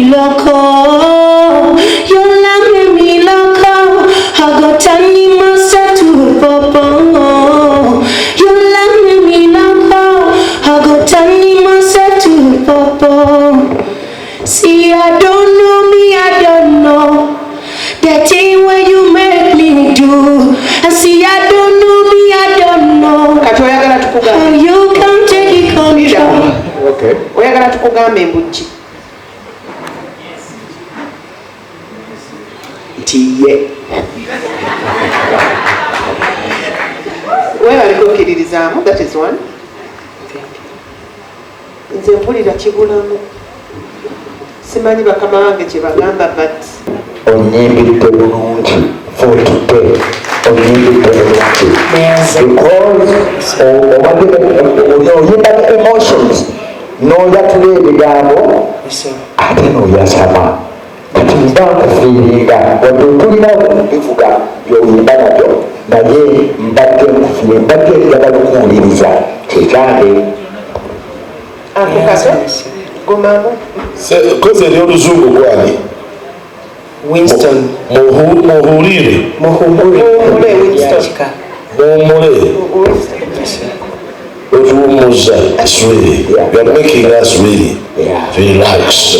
me loco. Your love made me loco. I go turning myself to a popo. Your love made me loco. I go turning myself to a popo. See, I don't know me, I don't know that thing where you make me do. I see, I don't know me, I don't know how you can take it control. Okay. Oyagala tukugambe mbuji. Tiye. Wewe alikukiririzamu, that is one. Nze mpulira kibulamu. Simanyi bakama wange kye bagamba but Onyimbidde bulungi for today. Onyimbidde bulungi. Because oyimba emotions n'oyatula ebigambo ate n'oyasama. Kati mba nkufiiringa wadde otulinawo bivuga by'oyimba nabyo naye mbadde nkufiire mbadde njagala okuwuliriza kyekange. Akaso gomangu. Koze ery'oluzungu gwani Winston muhulire Muhumure Winston. muwumule otuwummuza really. You are making us really relax.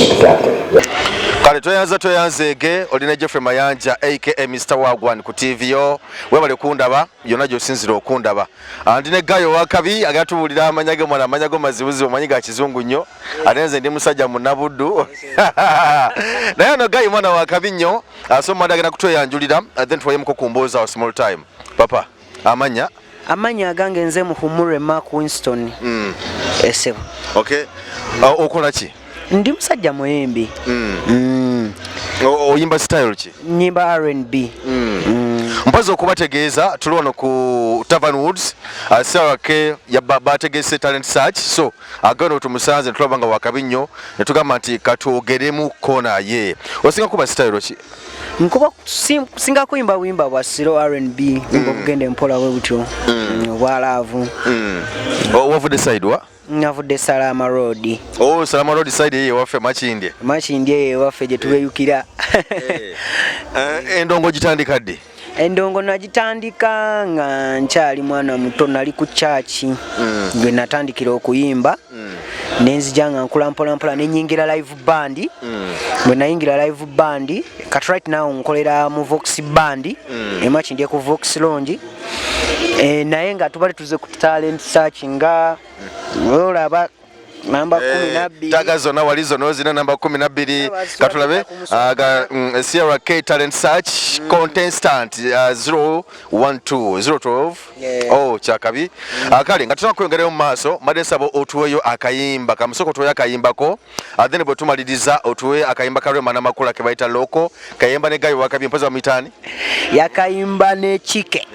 Kale toyanzeege olina Jeffrey Mayanja aka Mr. Wagwan ku TV yo webale kundaba yonna gy'osinzira okundaba ndine Gayo wakabi agatubulira amanyage mwana amanyago mazibuzi omanyiga kizungu nnyo ate nze ndi musajja munabuddu naye no Gayo mwana wakabi nnyo asoma ndagenda kutoyanjulira then twayemuko kumboza wa small time papa amanya agange nze Muhumure Mark Winston esebo. Okay. Okola ki? Ndi musajja muyimbi. Oyimba style ki? Nyimba R&B. Mpazo okubategeeza tuli wano ku Tavern Woods Sarah K bategese talent search so agano tumusanze tulaba nga wakabi nnyo ne tugamba nti katwogeremu kona ye osinga kuba style ki? Nkuba singa kuyimba wimba bwa siro R&B ngokugenda empola we butyo bwalaavu. Wavudde side wa? Navudde Salama Road. Oh, Salama Road side ye waffe Makindye ye waffe gye tubeyukira. Endongo gitandika ddi? Endongo nagitandika nga nkyali mwana muto nali ku church gwe natandikira okuyimba nenzija nga nkula mpola nenyingira live band bwe nayingira live band kat right now nkolera mu Vox band Makindye ku Vox Lounge naye nga tubali tuze ku talent search nga olaba namba 12 taga zona walizo nozina namba 12 katulabe Sierra K talent search contestant 012 oh chakabi akali ngatuna kwengere mu maso madesabo otuweyo akayimba kamusoko tuweyo akayimbako then bwe tumaliriza otuwe akayimba ka Rema Namakula kebaita loko kayimba ne Gayo wakabi mpoza wa mitani yakayimba ne chike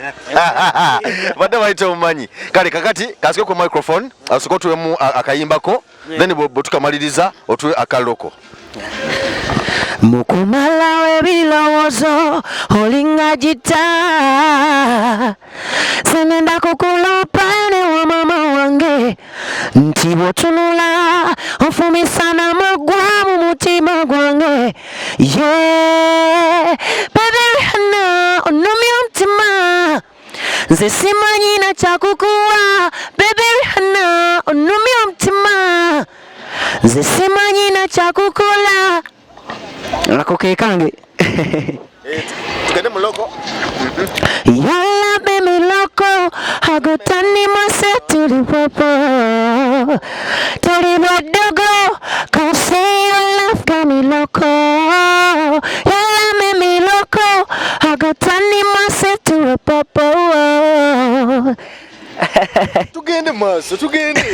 bada baita umanyi kale kakati kasike ku microphone asoko tuwe mu akayimbako then botukamaliriza otuwe akaloko mukumala webilowozo olinga jita senenda kukulopa ne wa mama wange nti bwotunula ofumisana magwa mu mutima gwange baby hana onumya omutima nze simanyi na kyakukuwa baby hana onumya omutima nze simanyi na kyakukola ako kekange tukende mu loko yalla baby loko agotani masetuli papa tuli badogo come say your love got me loco yalla baby loko agotani masetuli papa tugende maso tugende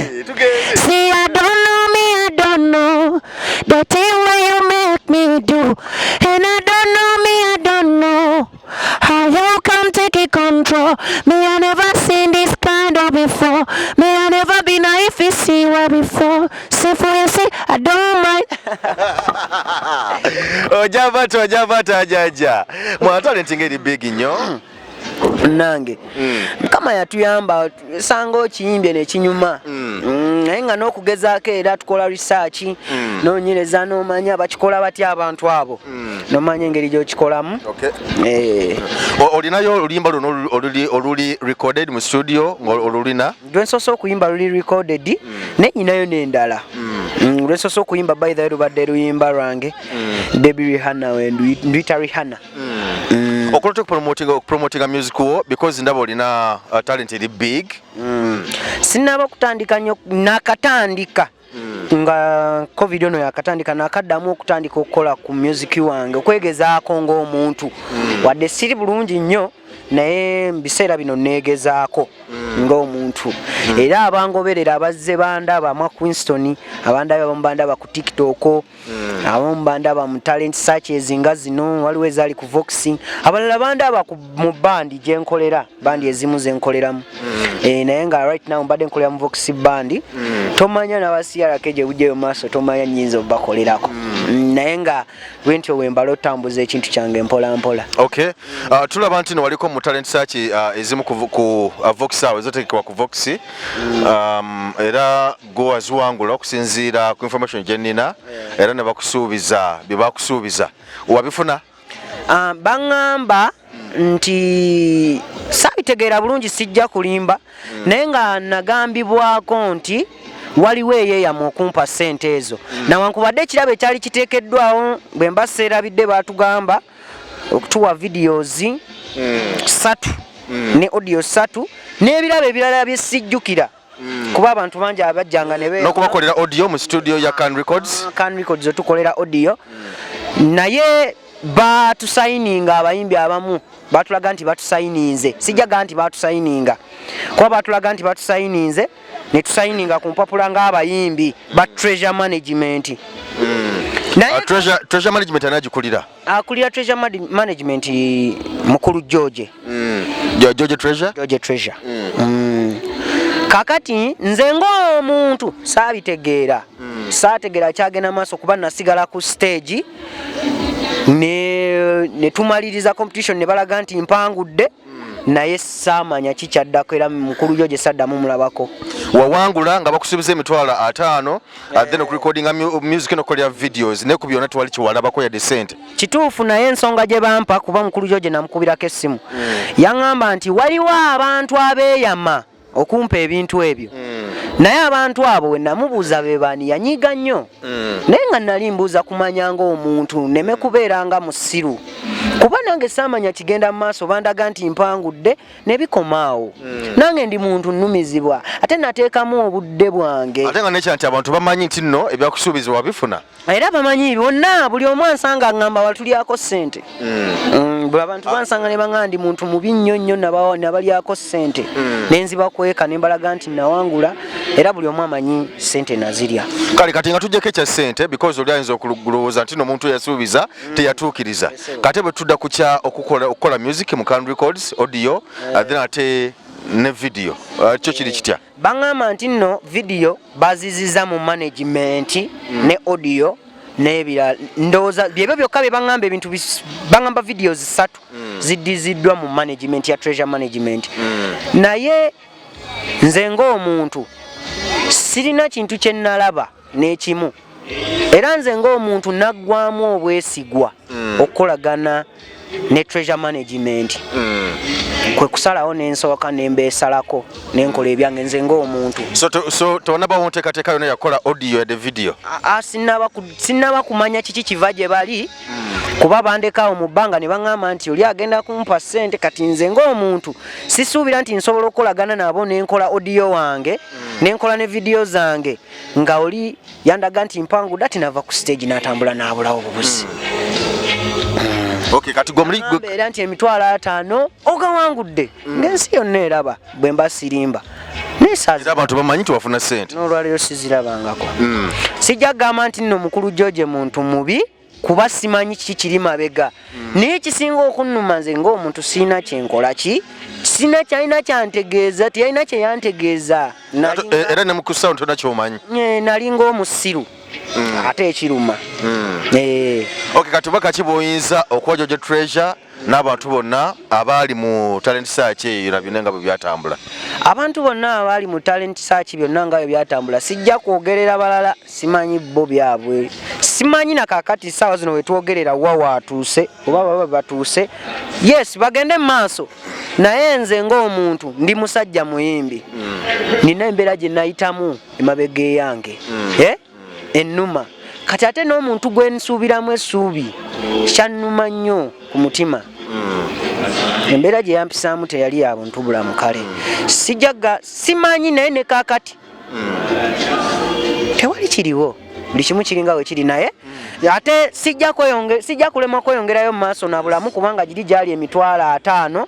see I don't know me I don't know the thing where you make me do and I don't know me I don't know how you come take it control me I never seen this kind of before me I never been a if you see where before say for you say I don't mind ojabata jaja mwana talent ngeri big nnyo nange Mukama yatuyamba sanga okiyimbye ne kinyuma naye nga n'okugezaako era tukola research noonyereza n'omanya bakikola batya abantu abo n'omanya engeri gy'okikolamu. Olinayo oluyimba luno oluli recorded mu studio olulina? Lwensoose okuyimba luli recorded ne nyinayo n'endala lwensoose okuyimba by the way lubadde luyimba lwange Baby Rihanna nduyita Rihanna. Okola promoting music wo because ndaba olina talent eri big. Sinaba kutandika nnyo nakatandika nga covid ono yakatandika nakaddamu okutandika okukola ku music wange okwegezaako ng'omuntu wadde siri bulungi nnyo naye mbiseera bino neegezaako ng'omuntu era abangoberera abazze bandaba ama Queenston abandaba bambandaba ku TikTok abamu bandaba mu talent searches nga zino waliwo ezaali ku Vox abalala bandaba mu bandi gye nkolera bandi ezimu ze nkoleramu naye nga right now mbadde nkolera mu Vox bandi tomanya n'abasiyalako gye bujjeyo maaso tomanya nnyinza obakolerako naye nga lwentyo wembala otambuza ekintu kyange mpola mpola. Tulaba nti no waliko mu talent search ezimu ku Vox awo ezoteekebwa ku Vox era go waziwangula okusinziira ku information gye nnina era ne bakusuubiza bye bakusuubiza wabifuna? Baŋŋamba nti saabitegeera bulungi sijja kulimba naye nga nagambibwako nti waliwo eyeeyama okumpa ssente ezo nawankubadde ekirabo ekyali kiteekeddwawo bwe mba seerabidde baatugamba okutuwa videos 3 ne audio 3 n'ebirabo ebirala bye sijjukira kuba abantu bangi abajjanga ne n'okubakolera audio mu studio ya Can Records otukolera audio naye batusayininga abayimbi abamu batulaga nti batusayininze sijjaga nti batusayininga kuba batulaga nti batusayininze ne tusayininga ku mpapula ng'abayimbi ba treasure management. Treasure management anagikulira akulira treasure management mukulu George Treasure. Kakati nze ng'omuntu saategeera kyagenda maaso kuba nasigala ku stage ne tumaliriza competition ne balaga nti mpangudde naye saamanya kikyaddako era mukulu George saddamu mulabako. Wawangula nga bakusuubiza emitwalo 5 then okurecordinga music n'okolera videos ne ku byonna twali kiwalabako yadde ssente. Kituufu naye ensonga gye bampa kuba mukulu George namukubirako essimu yaŋŋamba nti waliwo abantu abeeyama okumpa ebintu ebyo naye abantu abo we namubuuza be baani yanyiga nnyo naye nga nali mbuuza kumanya ng'omuntu neme kubeera nga musiru kuba nange saamanya kigenda mu maaso bandaga nti mpangudde ne bikomaawo nange ndi muntu nnumizibwa ate nateekamu obudde bwange ate nga nekya nti abantu bamanyi nti nno ebyakusuubizibwa bifuna era bamanyi bonna buli omu ansanga aŋŋamba watulyako ssente abantu bansanga ne baŋŋamba ndi muntu mubi nnyo nnyo nabalyako ssente nenziba kweka ne mbalaga nti nawangula era buli omu amanyi ssente nazirya. Kale kati nga tujjeko ekya ssente because oli ayinza okulowooza nti n'omuntu yasuubiza teyatuukiriza kate bwe tudda kukya okukola music mu Can Records audio then ate ne video kyo kiri kitya? Baŋŋamba nti nno video baziziza mu management ne audio n'ebirala ndowooza byebyo byokka bye baŋŋamba ebintu baŋŋamba videos 3 ziddiziddwa mu management ya treasure management naye nze ng'omuntu sirina kintu kye nalaba n'ekimu era nze ng'omuntu naggwamu obwesigwa okukolagana ne treasure management kwe kusalawo n'ensooka nembeesalako nenkola ebyange nze ng'omuntu. So tonaba wonteekateeka yonna yakola audio yadde video? Sinnaba kumanya kiki kiva gye bali kuba bandekaawo mu bbanga ne baŋŋamba nti oli agenda kumpa ssente kati nze ng'omuntu sisuubira nti nsobola okukolagana nabo nenkola audio wange nenkola ne video zange nga oli yandaga nti mpangudde ati nava ku stage n'atambula n'abulawo obubuzi. Kati era nti emitwalo 5 ogawangudde ng'ensi yonna eraba bwe mba sirimba era abantu bamanyi tiwafuna ssente n'olwaleero sizirabangako. Sijja kugamba nti nno mukulu George muntu mubi kuba simanyi kiki kiri mabega naye kisinga okunnuma nze ng'omuntu sirina kyenkola sirina kyalina kyantegeeza tiyalina kye yantegeeza era ne mu sound tonna kyomanyi nali ng'omusiru ate ekiruma. Kati baka ki bw'oyinza okuwa George Treasure n'abantu bonna abali mu talent search eyo nabyo bwe byatambula. Abantu bonna abali mu talent search byonna nga bwe byatambula sijja kwogerera balala simanyi bo byabwe. Simanyi na kakati sawa zino we twogerera wa watuuse oba baba batuuse. Yes bagende maaso. Naye nze ng'omuntu ndi musajja muyimbi. Nina embeera gye nayitamu emabega yange. Ennuma. Kati ate n'omuntu gwe nsuubiramu essuubi kyannuma nnyo ku mutima. Embeera gye yampisaamu teyali ya buntu bulamu kale. Sijaga simanyi naye ne kaakati. Tewali kiriwo. Buli kimu kiringa we kiri naye. Ate sijja kulema kweyongerayo mu maaso na bulamu kubanga giri gyali emitwalo 5.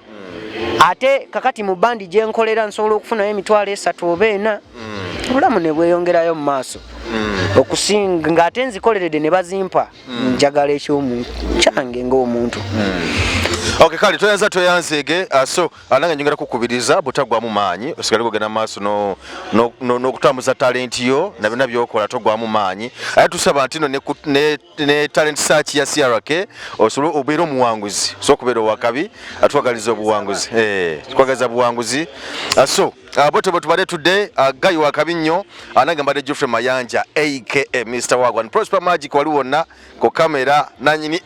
Ate kakati mu bandi gye nkolera nsobola okufunayo emitwalo 3 oba 4. Obulamu ne bweyongerayo mu maaso. Okusinga ng'ate nzikoleredde ne bazimpa njagala ekyomuntu kyange ng'omuntu. Okay kale toyanzeege so ananga njagala kukubiriza butagwamu maanyi osigale kugenda maaso n'okutambuza talent yo na byonna byokola togwamu maanyi ate tusaba nti no ne talent search ya CRK osobola obeera omuwanguzi so okubeera owakabi atwagaliza obuwanguzi twagaliza buwanguzi so bote tubadde today gayi wakabi nnyo ananga mbadde Geoffrey Mayanja aka Mr. Wagwan Prosper Magic wali wonna ko kamera nanyini